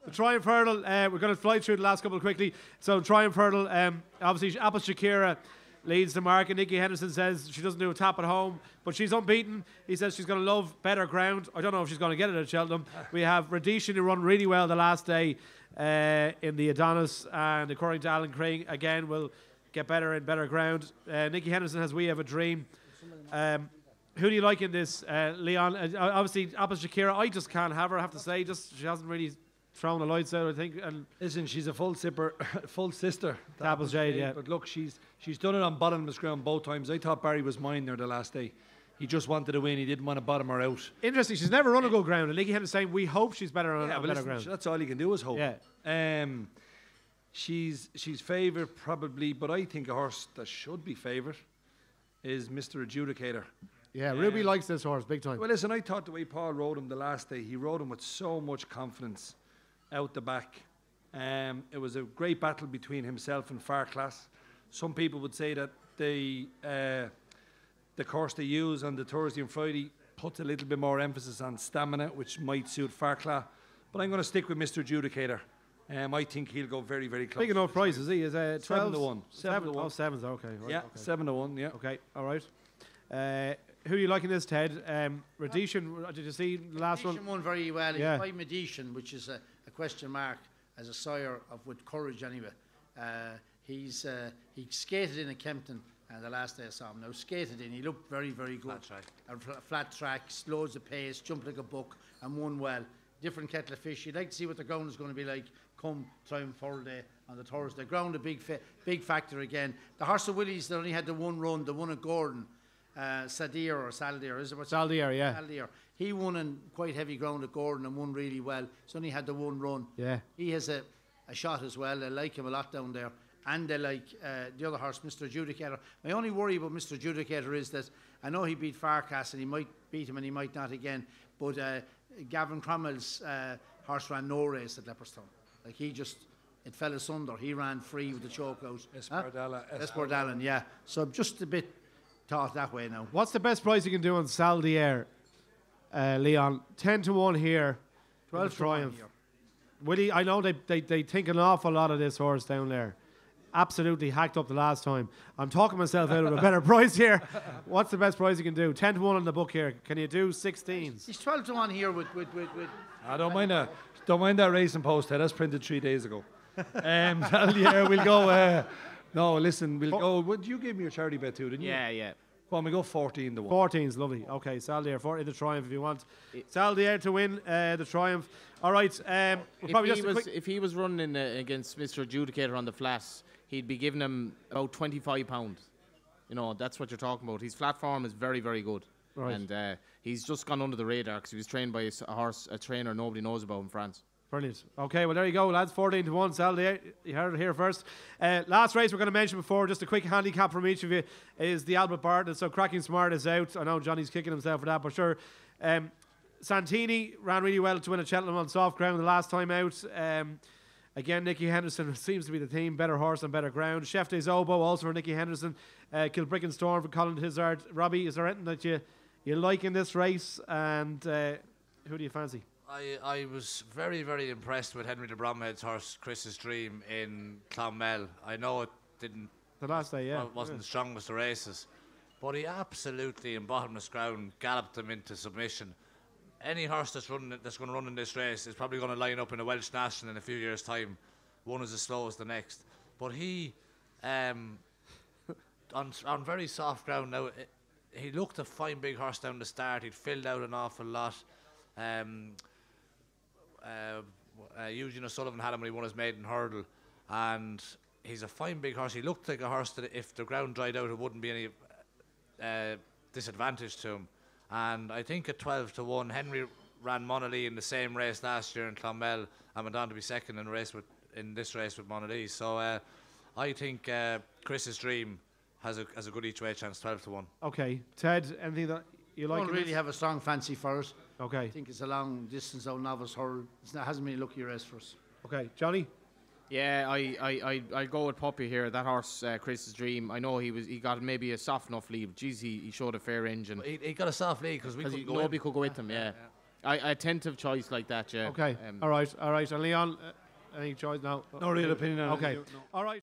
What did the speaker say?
The Triumph Hurdle, we're going to fly through the last couple quickly. So Triumph Hurdle, obviously Apple Shakira leads the market. Nikki Henderson says she doesn't do a tap at home, but she's unbeaten. He says she's going to love better ground. I don't know if she's going to get it at Cheltenham. We have Radishan, who run really well the last day in the Adonis, and according to Alan Craig, again, will get better and better ground. Nikki Henderson has We Have a Dream. Who do you like in this, Leon? Obviously, Apple Shakira, I just can't have her, I have to say. She hasn't really thrown the lights out, I think. And listen, she's a full sister. Apple Jade, yeah. But look, she's done it on bottomless ground both times. I thought Barry was mine there the last day. He just wanted to win. He didn't want to bottom her out. Interesting. She's never run a good ground. And Nikki Henderson saying, we hope she's better on better ground. That's all you can do is hope. Yeah. She's favoured probably, but I think a horse that should be favoured is Mr. Adjudicator. Yeah, Ruby likes this horse big time. Well, listen, I thought the way Paul rode him the last day, he rode him with so much confidence out the back. It was a great battle between himself and Farclas. Some people would say that the course they use on the Thursday and Friday puts a little bit more emphasis on stamina, which might suit Farclas. But I'm going to stick with Mr. Adjudicator. I think he'll go very, very close. Big enough price, is he? Is 12 to 1? 7 to 1. Oh, 7's okay. Right, yeah, okay. 7 to 1. Yeah. Okay. All right. Who are you liking this, Ted? Radishan, did you see the last one? Radishan won very well. He's Yeah. by Medician, which is a question mark as a sire of with courage anyway. He skated in at Kempton the last day I saw him. Now skated in, he looked very, very good. Flat track, slows the pace, jumped like a buck, and won well. Different kettle of fish. You'd like to see what the ground is going to be like come Triumph Day on the Thursday. Ground a big factor again. The horse of Willie's that only had the one run, the one at Gordon. Saldier, is it what? Saldier, yeah. Saldier. He won in quite heavy ground at Gordon and won really well. He's only had the one run. Yeah. He has a shot as well. They like him a lot down there. And they like the other horse, Mr. Adjudicator. My only worry about Mr. Adjudicator is that I know he beat Farcas and he might beat him and he might not again. But Gavin Cromwell's horse ran no race at Leopardstown. Like it fell asunder. He ran free with the choke out. Espardallan, yeah. So just a bit thought that way now. What's the best price you can do on Saldier, Leon? 10 to 1 here. 12 to Triumph. 1 here. Willie, I know they think an awful lot of this horse down there. Absolutely hacked up the last time. I'm talking myself out of a better price here. What's the best price you can do? 10 to 1 on the book here. Can you do 16s? He's 12 to 1 here with I don't mind that. Don't mind that racing post. That's printed 3 days ago. Saldier, we'll go. No, listen, we'll go. Would you give me your charity bet too, didn't you? Yeah. Well, we go 14 to 1. 14's lovely. Okay, Saldier 40 the Triumph if you want. Saldier to win the Triumph. All right. If he was running against Mr. Adjudicator on the flats, he'd be giving him about £25. You know, that's what you're talking about. His flat form is very, very good. Right. And he's just gone under the radar because he was trained by a trainer nobody knows about in France. Brilliant. Okay, well, there you go, lads. 14 to 1, Saldier. You heard it here first. Last race we're going to mention before, just a quick handicap from each of you, is the Albert Bartlett. So Cracking Smart is out. I know Johnny's kicking himself for that, but sure. Santini ran really well to win at Cheltenham on soft ground the last time out. Again, Nicky Henderson seems to be the theme. Better horse and better ground. Chef des Oboe also for Nicky Henderson. Kilbrick and Storm for Colin Tizard. Robbie, is there anything that you like in this race? And who do you fancy? I was very, very impressed with Henry de Bromhead's horse, Chris's Dream, in Clonmel. I know it didn't... The last day, yeah. Wasn't the strongest of races. But he absolutely, in bottomless ground, galloped them into submission. Any horse that's going to run in this race is probably going to line up in a Welsh National in a few years' time. One is as slow as the next. But he, on very soft ground now, he looked a fine big horse down the start. He'd filled out an awful lot. Eugene O'Sullivan had him when he won his maiden hurdle, and he's a fine big horse. He looked like a horse that if the ground dried out, it wouldn't be any disadvantage to him. And I think at 12 to 1, Henry ran Monolith in the same race last year in Clonmel and went on to be second in this race with Monolith. So I think Chris's Dream has a good each way chance, 12 to 1. Okay, Ted, anything that you like? I don't really have a strong fancy for it. Okay. I think it's a long distance out novice hurl. It hasn't been a lucky race for us. Okay, Johnny? Yeah, I go with Poppy here. That horse, Chris's Dream. I know he got maybe a soft enough lead. Jeez, he showed a fair engine. He got a soft lead because nobody could go with him. Yeah. A tentative choice like that, yeah. Okay. All right. And Leon, any choice now? No real opinion on it. Okay. No. All right.